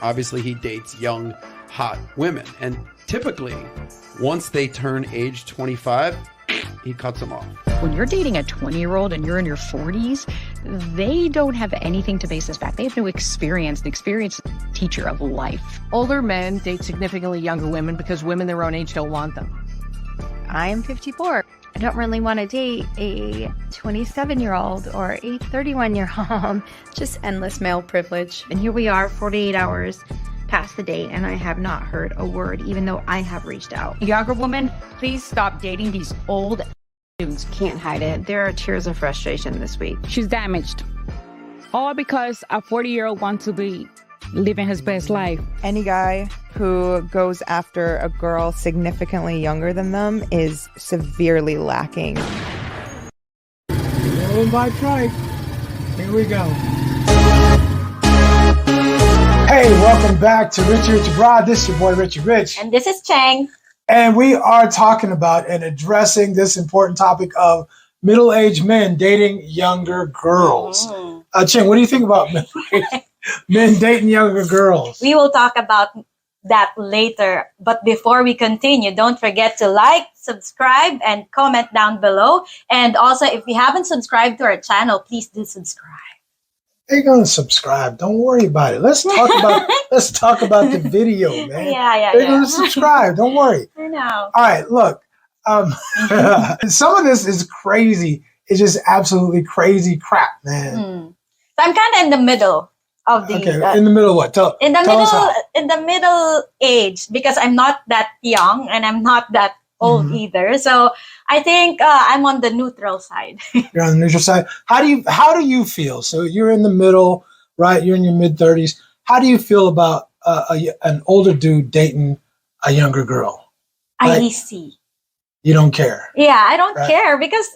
Obviously, he dates young, hot women. And typically, once they turn age 25, he cuts them off. When you're dating a 20-year-old and you're in your 40s, they don't have anything to base this back. They have no experience. The experience is the teacher of life. Older men date significantly younger women because women their own age don't want them. I am 54. I don't really want to date a 27-year-old or a 31-year-old. Just endless male privilege. And here we are, 48 hours past the date, and I have not heard a word, even though I have reached out. Younger woman, please stop dating these old dudes. Can't hide it. There are tears of frustration this week. She's damaged. All because a 40-year-old wants to be living his best life. Any guy who goes after a girl significantly younger than them is severely lacking. Rolling by trike. Here we go. Hey, welcome back to Richie Rich Abroad. This is your boy Richie Rich. And this is Chang. And we are talking about and addressing this important topic of middle-aged men dating younger girls. Chang, what do you think about men dating younger girls? We will talk about that later. But before we continue, don't forget to like, subscribe, and comment down below. And also, if you haven't subscribed to our channel, please do subscribe. They're gonna subscribe. Don't worry about it. Let's talk about the video, man. They're gonna subscribe. Don't worry. I know. All right, look. Some of this is crazy. It's just absolutely crazy crap, man. So I'm kind of in the middle of the. Okay, in the middle of what? Tell us how. In the middle age, because I'm not that young and I'm not that old either. So I think I'm on the neutral side. You're on the neutral side. How do you feel? So you're in the middle, right? You're in your mid-30s. How do you feel about an older dude dating a younger girl? I see. You don't care. Yeah, I don't care because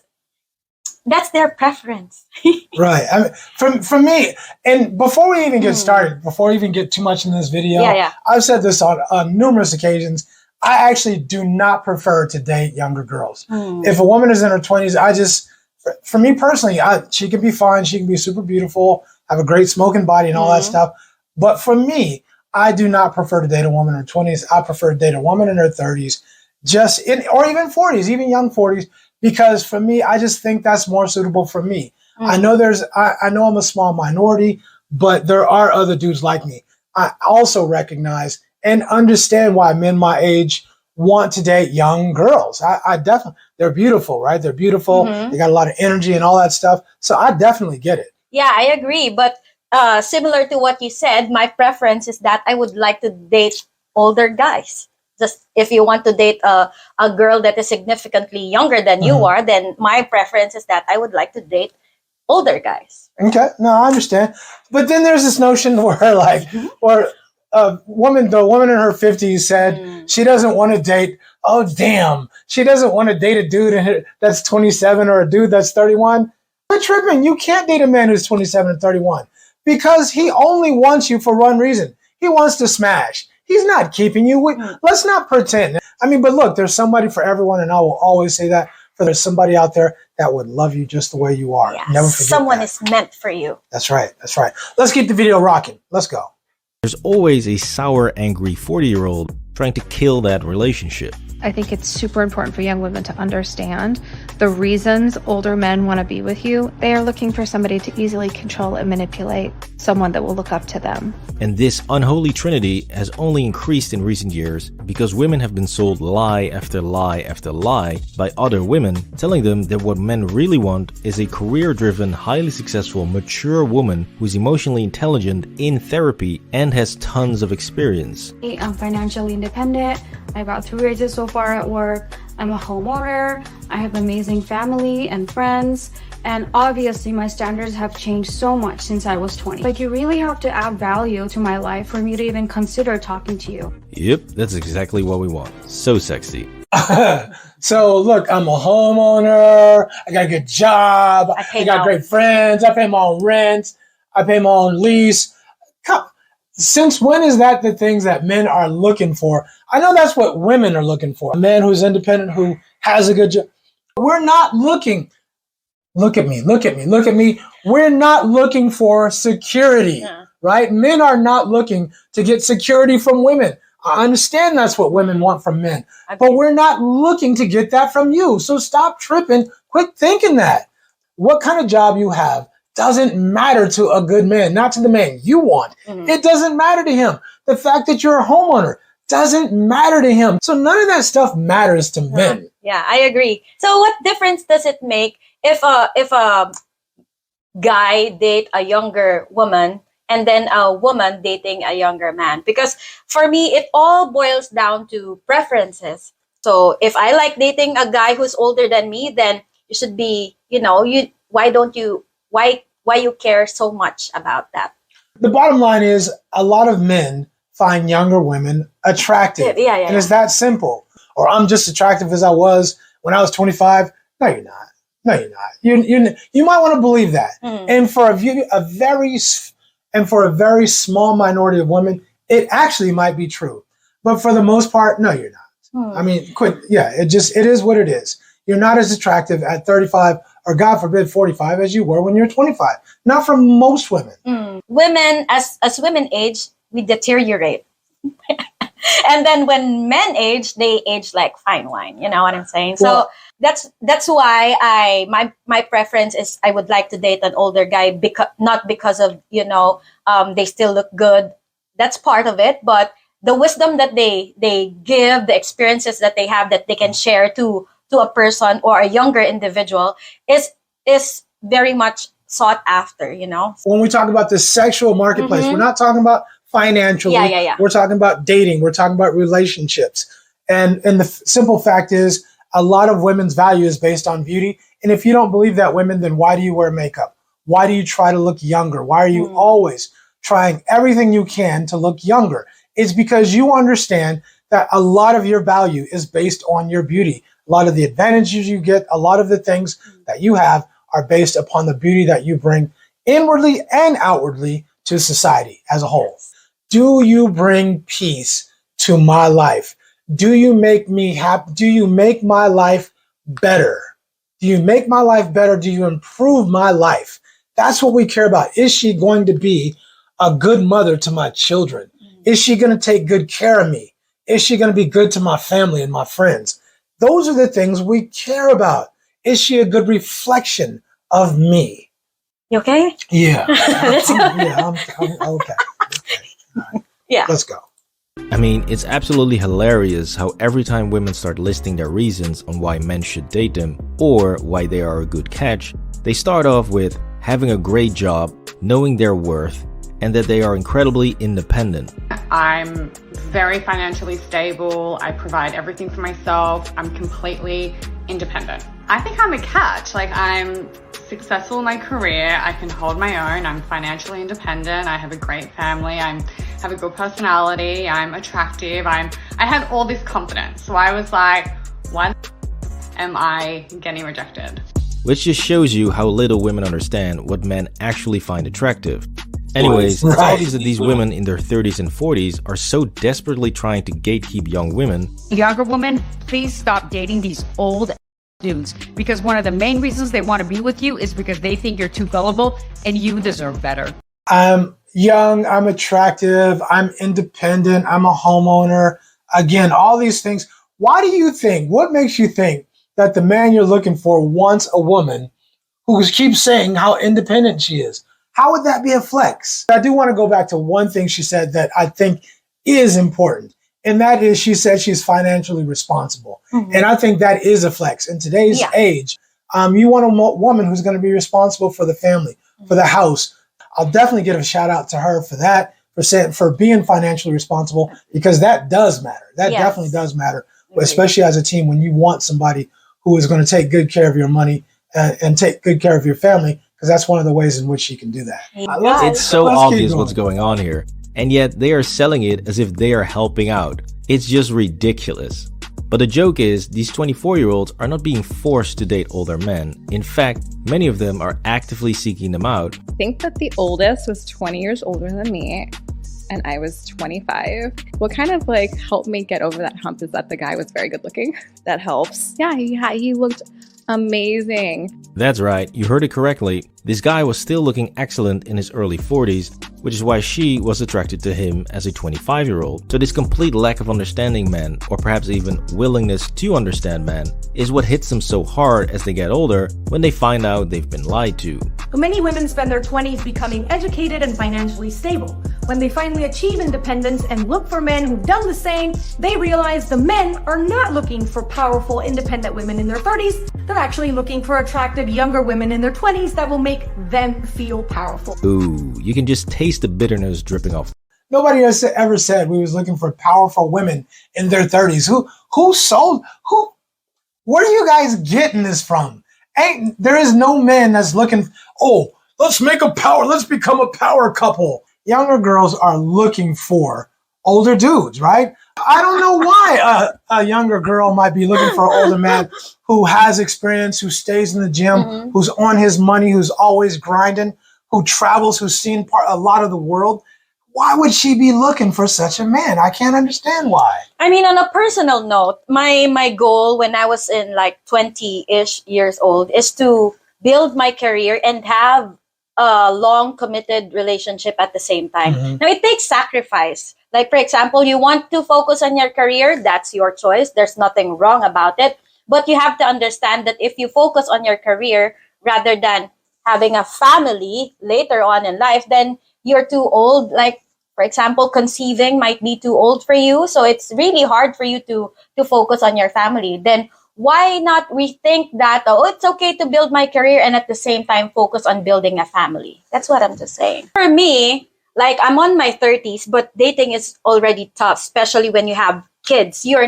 that's their preference. Right. I mean, from me, and before we even get started, before we even get too much in this video, I've said this on numerous occasions. I actually do not prefer to date younger girls. If a woman is in her 20s, for me personally, she can be fine. She can be super beautiful, have a great smoking body and all that stuff. But for me, I do not prefer to date a woman in her 20s. I prefer to date a woman in her 30s, or even 40s, even young 40s, because for me, I just think that's more suitable for me. I know I know I'm a small minority, but there are other dudes like me. I also recognize and understand why men my age want to date young girls. I definitely, they're beautiful, right? They're beautiful. They got a lot of energy and all that stuff. So I definitely get it. Yeah, I agree. But similar to what you said, my preference is that I would like to date older guys. Just if you want to date a girl that is significantly younger than you are, then my preference is that I would like to date older guys. Okay, no, I understand. But then there's this notion where the woman in her 50s said she doesn't want to date, she doesn't want to date a dude that's 27 or a dude that's 31. Quit tripping. You can't date a man who's 27 and 31 because he only wants you for one reason. He wants to smash. He's not keeping you. Let's not pretend. I mean, but look, there's somebody for everyone, and I will always say that. There's somebody out there that would love you just the way you are. Yeah, never forget someone that. is meant for you. That's right. That's right. Let's keep the video rocking. Let's go. There's always a sour, angry 40-year-old trying to kill that relationship. I think it's super important for young women to understand the reasons older men want to be with you. They are looking for somebody to easily control and manipulate, someone that will look up to them. And this unholy trinity has only increased in recent years because women have been sold lie after lie after lie by other women, telling them that what men really want is a career-driven, highly successful, mature woman who's emotionally intelligent, in therapy, and has tons of experience. I'm financially independent. I got 2 raises so far at work. I'm a homeowner. I have amazing family and friends. And obviously my standards have changed so much since I was 20. Like, you really have to add value to my life for me to even consider talking to you. Yep, that's exactly what we want. So sexy. So look, I'm a homeowner. I got a good job. I got great friends. I pay my own rent. I pay my own lease. Since when is that the things that men are looking for? I know that's what women are looking for. A man who's independent, who has a good job. We're not looking. Look at me. Look at me. Look at me. We're not looking for security. right? Men are not looking to get security from women. I understand that's what women want from men, but we're not looking to get that from you. So stop tripping. Quit thinking that. What kind of job you have doesn't matter to a good man, not to the man you want. It doesn't matter to him. The fact that you're a homeowner doesn't matter to him. So none of that stuff matters to men. Yeah, I agree. So what difference does it make if a guy date a younger woman and then a woman dating a younger man? Because for me, it all boils down to preferences. So if I like dating a guy who's older than me, then you should be, why you care so much about that? The bottom line is a lot of men find younger women attractive. And it's that simple. Or I'm just attractive as I was when I was 25. No, you're not. No, you're not. You might want to believe that. And for a very small minority of women, it actually might be true. But for the most part, no, you're not. I mean, quit. Yeah, it is what it is. You're not as attractive at 35 or God forbid 45 as you were when you're 25. Not for most women. Women, as women age, we deteriorate. And then when men age, they age like fine wine. You know what I'm saying? So that's why my preference is I would like to date an older guy, not because of, they still look good. That's part of it. But the wisdom that they give, the experiences that they have that they can share to a person or a younger individual is very much sought after, When we talk about the sexual marketplace, we're not talking about financially. We're talking about dating. We're talking about relationships. And the simple fact is a lot of women's value is based on beauty. And if you don't believe that, women, then why do you wear makeup? Why do you try to look younger? Why are you always trying everything you can to look younger? It's because you understand that a lot of your value is based on your beauty. A lot of the advantages you get, a lot of the things that you have are based upon the beauty that you bring inwardly and outwardly to society as a whole. Do you bring peace to my life? Do you make me happy? Do you make my life better? Do you make my life better? Do you improve my life? That's what we care about. Is she going to be a good mother to my children? Is she going to take good care of me? Is she going to be good to my family and my friends? Those are the things we care about. Is she a good reflection of me? You okay? Yeah. I'm okay. Right. Yeah. Let's go. I mean, it's absolutely hilarious how every time women start listing their reasons on why men should date them or why they are a good catch, they start off with having a great job, knowing their worth, and that they are incredibly independent. I'm very financially stable. I provide everything for myself. I'm completely independent. I think I'm a catch. Like, I'm successful in my career. I can hold my own. I'm financially independent. I have a great family. I have a good personality. I'm attractive. I had all this confidence. So I was like, why am I getting rejected? Which just shows you how little women understand what men actually find attractive. Anyways, it's obvious that these women in their 30s and 40s are so desperately trying to gatekeep young women. Younger women, please stop dating these old dudes, because one of the main reasons they want to be with you is because they think you're too gullible and you deserve better. I'm young, I'm attractive, I'm independent, I'm a homeowner. Again, all these things. What makes you think that the man you're looking for wants a woman who keeps saying how independent she is? How would that be a flex? I do want to go back to one thing she said that I think is important. And that is, she said she's financially responsible. And I think that is a flex. In today's age, you want a woman who's going to be responsible for the family, for the house. I'll definitely give a shout out to her for that, for being financially responsible, because that does matter. That definitely does matter, especially as a team, when you want somebody who is going to take good care of your money and take good care of your family, because that's one of the ways in which she can do that. It's so obvious what's going on here. And yet they are selling it as if they are helping out. It's just ridiculous. But the joke is, these 24-year-olds are not being forced to date older men. In fact, many of them are actively seeking them out. I think that the oldest was 20 years older than me, and I was 25. What kind of helped me get over that hump is that the guy was very good looking. That helps. Yeah, he looked amazing. That's right, you heard it correctly. This guy was still looking excellent in his early 40s, which is why she was attracted to him as a 25-year-old. So this complete lack of understanding men, or perhaps even willingness to understand men, is what hits them so hard as they get older when they find out they've been lied to. Many women spend their 20s becoming educated and financially stable. When they finally achieve independence and look for men who've done the same, they realize the men are not looking for powerful, independent women in their 30s. They're actually looking for attractive, younger women in their 20s that will make them feel powerful. Ooh, you can just taste the bitterness dripping off. Nobody has ever said we was looking for powerful women in their 30s. Where are you guys getting this from? There is no man that's looking, oh, let's become a power couple. Younger girls are looking for older dudes, right? I don't know why a younger girl might be looking for an older man who has experience, who stays in the gym, who's on his money, who's always grinding, who travels, who's seen a lot of the world. Why would she be looking for such a man? I can't understand why. I mean, on a personal note, my goal when I was in like 20-ish years old is to build my career and have a long committed relationship at the same time. Now, it takes sacrifice. Like, for example, you want to focus on your career, that's your choice. There's nothing wrong about it. But you have to understand that if you focus on your career rather than having a family later on in life, then you're too old. Like, for example, conceiving might be too old for you. So it's really hard for you to focus on your family. Then why not rethink that, oh, it's okay to build my career and at the same time focus on building a family? That's what I'm just saying. For me, like, I'm on my 30s, but dating is already tough, especially when you have kids. You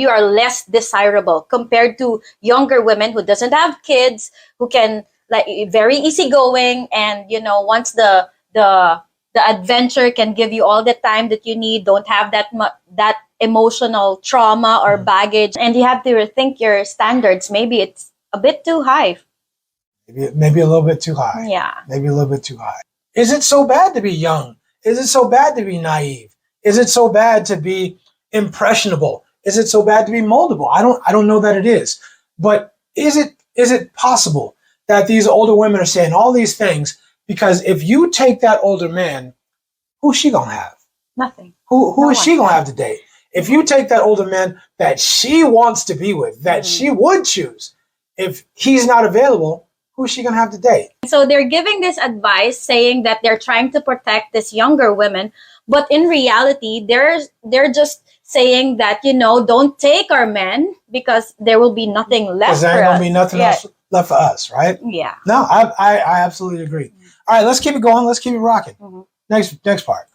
are less desirable compared to younger women who doesn't have kids, who can, like, very easygoing, and, you know, once the adventure can give you all the time that you need, don't have that emotional trauma or baggage, and you have to rethink your standards. Maybe it's a bit too high. Maybe a little bit too high. Yeah. Maybe a little bit too high. Is it so bad to be young? Is it so bad to be naive? Is it so bad to be impressionable? Is it so bad to be moldable? I don't know that it is. But is it possible that these older women are saying all these things because if you take that older man, who's she gonna have? Nothing. Who is she gonna have to date? If you take that older man that she wants to be with, that she would choose, if he's not available, who's she gonna have to date? So they're giving this advice saying that they're trying to protect these younger women, but in reality, they're just saying that, you know, don't take our men because there will be nothing left for us. Because there ain't gonna be nothing else left for us, right? Yeah. No, I absolutely agree. All right, let's keep it going. Let's keep it rocking. Next part.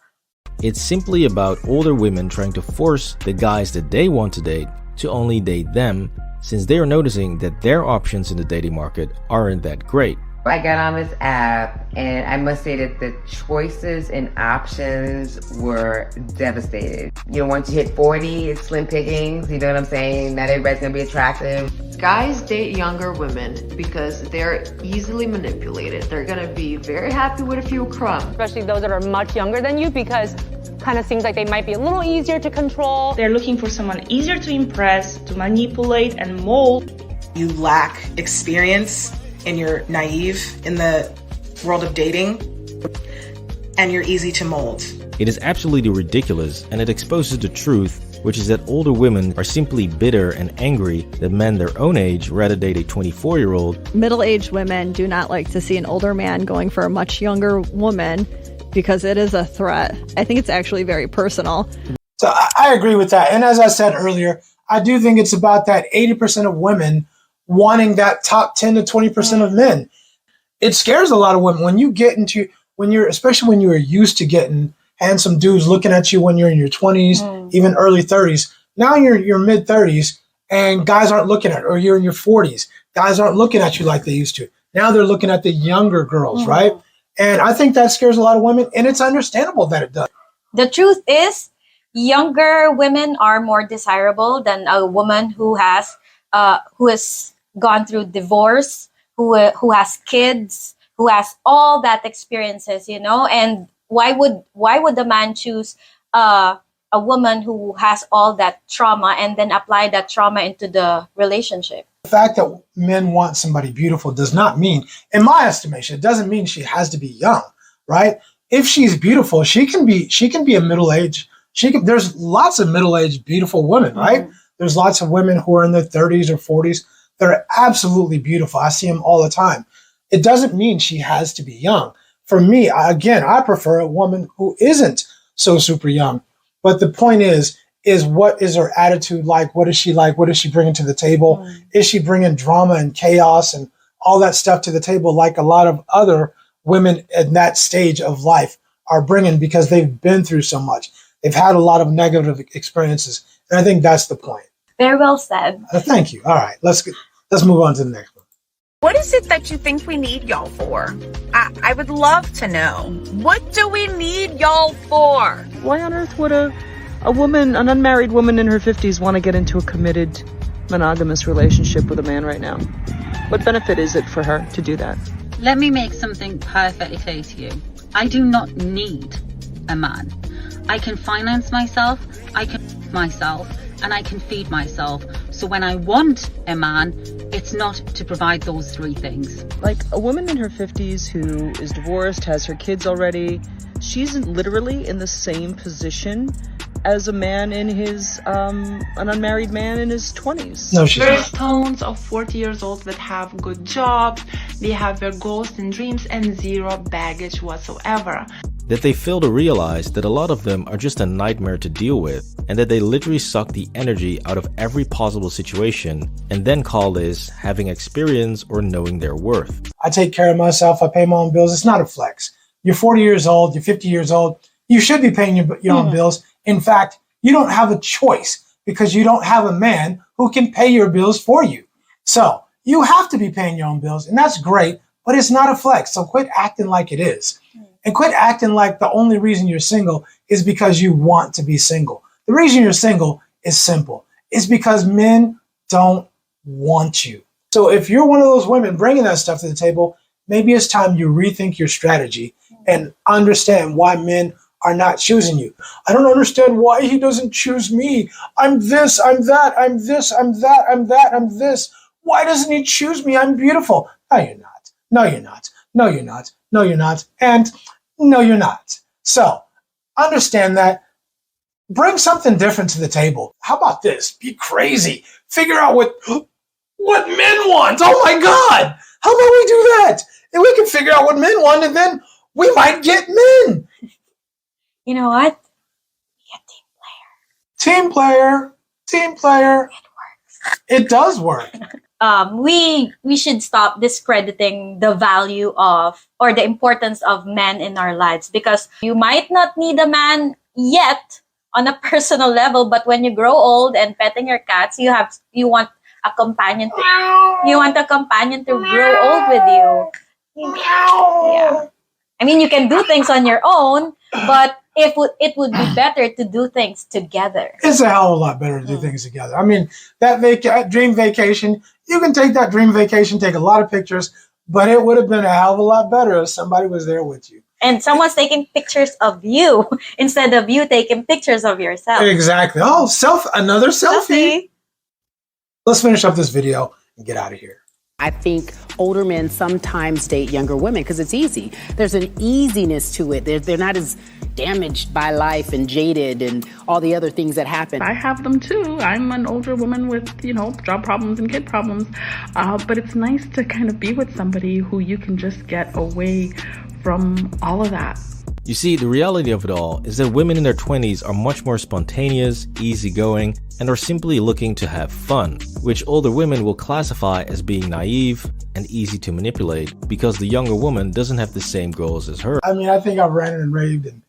It's simply about older women trying to force the guys that they want to date to only date them, since they are noticing that their options in the dating market aren't that great. I got on this app and I must say that the choices and options were devastated. You know, once you hit 40, it's slim pickings, you know what I'm saying? Not everybody's gonna be attractive. Guys date younger women because they're easily manipulated. They're gonna be very happy with a few crumbs. Especially those that are much younger than you, because it kind of seems like they might be a little easier to control. They're looking for someone easier to impress, to manipulate and mold. You lack experience and you're naive in the world of dating, and you're easy to mold. It is absolutely ridiculous, and it exposes the truth, which is that older women are simply bitter and angry that men their own age rather date a 24-year-old. Middle-aged women do not like to see an older man going for a much younger woman because it is a threat. I think it's actually very personal. So I agree with that. And as I said earlier, I do think it's about that 80% of women wanting that top 10 to 20% of men. It scares a lot of women especially when you're used to getting handsome dudes looking at you when you're in your 20s, even early 30s. Now you're in your mid 30s and guys aren't looking at, or you're in your 40s, guys aren't looking at you like they used to. Now they're looking at the younger girls, right? And I think that scares a lot of women, and it's understandable that it does. The truth is, younger women are more desirable than a woman who has gone through divorce, who has kids, who has all that experiences, you know. And why would the man choose a woman who has all that trauma and then apply that trauma into the relationship? The fact that men want somebody beautiful does not mean, in my estimation, it doesn't mean she has to be young, right? If she's beautiful, she can be a middle-aged. There's lots of middle-aged beautiful women, right? Mm-hmm. There's lots of women who are in their 30s or 40s that are absolutely beautiful. I see them all the time. It doesn't mean she has to be young. For me, I prefer a woman who isn't so super young. But the point is what is her attitude like? What is she like? What is she bringing to the table? Mm. Is she bringing drama and chaos and all that stuff to the table like a lot of other women in that stage of life are bringing because they've been through so much. They've had a lot of negative experiences. And I think that's the point. Very well said. Thank you. All right, let's move on to the next one. What is it that you think we need y'all for? I would love to know. What do we need y'all for? Why on earth would a woman, an unmarried woman in her 50s, want to get into a committed monogamous relationship with a man right now? What benefit is it for her to do that? Let me make something perfectly clear to you. I do not need a man. I can finance myself, I can myself, and I can feed myself. So when I want a man, it's not to provide those three things. Like a woman in her 50s who is divorced, has her kids already, she's literally in the same position as a man in his, an unmarried man in his 20s. No, she's There's tons of 40 years old that have good jobs, they have their goals and dreams and zero baggage whatsoever. That they fail to realize that a lot of them are just a nightmare to deal with, and that they literally suck the energy out of every possible situation, and then call this having experience or knowing their worth. I take care of myself, I pay my own bills. It's not a flex. You're 40 years old, you're 50 years old, you should be paying your own bills. In fact, you don't have a choice because you don't have a man who can pay your bills for you. So you have to be paying your own bills, and that's great, but it's not a flex. So quit acting like it is. And quit acting like the only reason you're single is because you want to be single. The reason you're single is simple. It's because men don't want you. So if you're one of those women bringing that stuff to the table, maybe it's time you rethink your strategy and understand why men are not choosing you. I don't understand why he doesn't choose me. I'm this, I'm that, I'm this, I'm that, I'm that, I'm this. Why doesn't he choose me? I'm beautiful. No, you're not. No, you're not. No, you're not. No, you're not. And no, you're not. So understand that. Bring something different to the table. How about this? Be crazy. Figure out what men want. Oh my God. How about we do that? And we can figure out what men want, and then we might get men. You know what? Team player. Team player. It works. It does work. We should stop discrediting the value of or the importance of men in our lives, because you might not need a man yet on a personal level, but when you grow old and petting your cats, you want a companion to grow old with you. Yeah. I mean, you can do things on your own, but it would be better to do things together. It's a hell of a lot better to do things together. I mean, that dream vacation, you can take that dream vacation, take a lot of pictures, but it would have been a hell of a lot better if somebody was there with you. And someone's taking pictures of you instead of you taking pictures of yourself. Exactly. Oh, another selfie. Let's finish up this video and get out of here. I think older men sometimes date younger women because it's easy. There's an easiness to it. They're not as damaged by life and jaded and all the other things that happen. I have them too. I'm an older woman with, job problems and kid problems. But it's nice to kind of be with somebody who you can just get away from all of that. You see, the reality of it all is that women in their 20s are much more spontaneous, easygoing, and are simply looking to have fun, which older women will classify as being naive and easy to manipulate because the younger woman doesn't have the same goals as her. I mean, I think I've ranted and raved and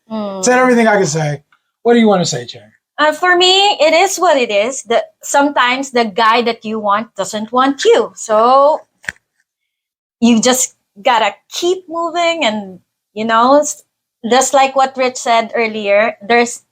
said everything I can say. What do you want to say, Cherry? For me, it is what it is. Sometimes the guy that you want doesn't want you. So you just gotta keep moving and, just like what Rich said earlier, there's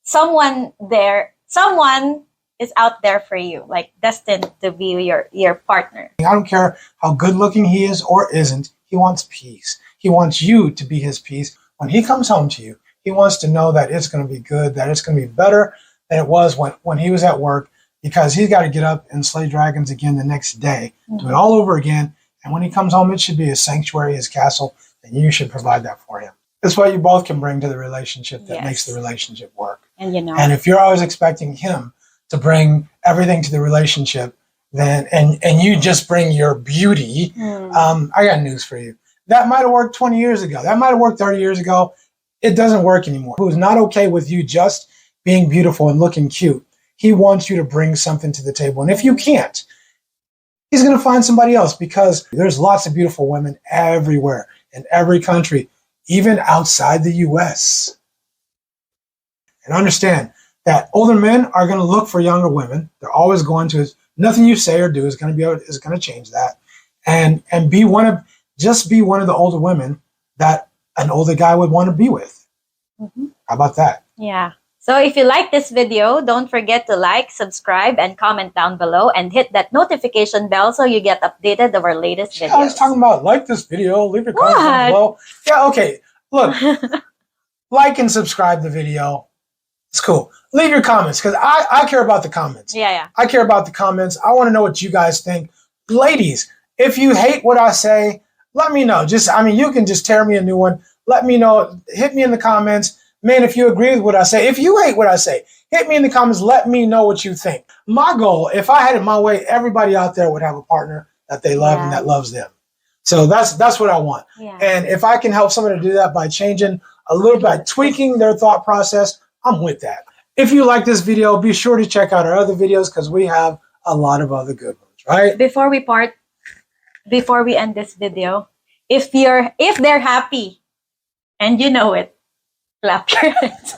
someone there. Someone is out there for you, like destined to be your partner. I don't care how good looking he is or isn't. He wants peace. He wants you to be his peace. When he comes home to you, he wants to know that it's going to be good, that it's going to be better than it was when he was at work, because he's got to get up and slay dragons again the next day, do it all over again. And when he comes home, it should be his sanctuary, his castle, and you should provide that for him. That's what you both can bring to the relationship that makes the relationship work. And and if you're always expecting him to bring everything to the relationship, then and you just bring your beauty, I got news for you. That might have worked 20 years ago. That might have worked 30 years ago. It doesn't work anymore. Who's not okay with you just being beautiful and looking cute. He wants you to bring something to the table. And if you can't, he's going to find somebody else, because there's lots of beautiful women everywhere in every country, even outside the U.S. And understand that older men are going to look for younger women. They're always going to. Nothing you say or do is going to change that. And be one of the older women that an older guy would want to be with. How about that? Yeah. So if you like this video, don't forget to like, subscribe, and comment down below, and hit that notification bell so you get updated of our latest videos. I was talking about like this video, leave your comments down below. Yeah, okay. Look, like and subscribe the video. It's cool. Leave your comments, because I care about the comments. Yeah. I care about the comments. I want to know what you guys think. Ladies, if you hate what I say, let me know. You can just tear me a new one. Let me know. Hit me in the comments. Man, if you agree with what I say, if you hate what I say, hit me in the comments. Let me know what you think. My goal, if I had it my way, everybody out there would have a partner that they love and that loves them. So that's what I want. Yeah. And if I can help somebody do that by changing a little bit, tweaking their thought process, I'm with that. If you like this video, be sure to check out our other videos, because we have a lot of other good ones, right? Before we end this video, if they're happy and you know it, clap your hands.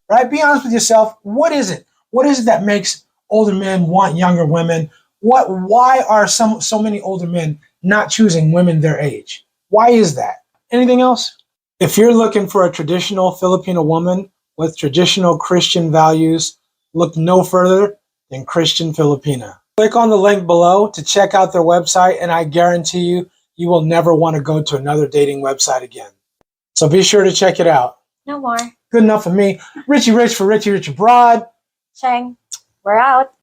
Right? Be honest with yourself. What is it? What is it that makes older men want younger women? Why are so many older men not choosing women their age? Why is that? Anything else? If you're looking for a traditional Filipino woman with traditional Christian values, look no further than Christian Filipina. Click on the link below to check out their website, and I guarantee you will never want to go to another dating website again. So be sure to check it out. No more. Good enough for me. Richie Rich for Richie Rich Abroad. Cheng, we're out.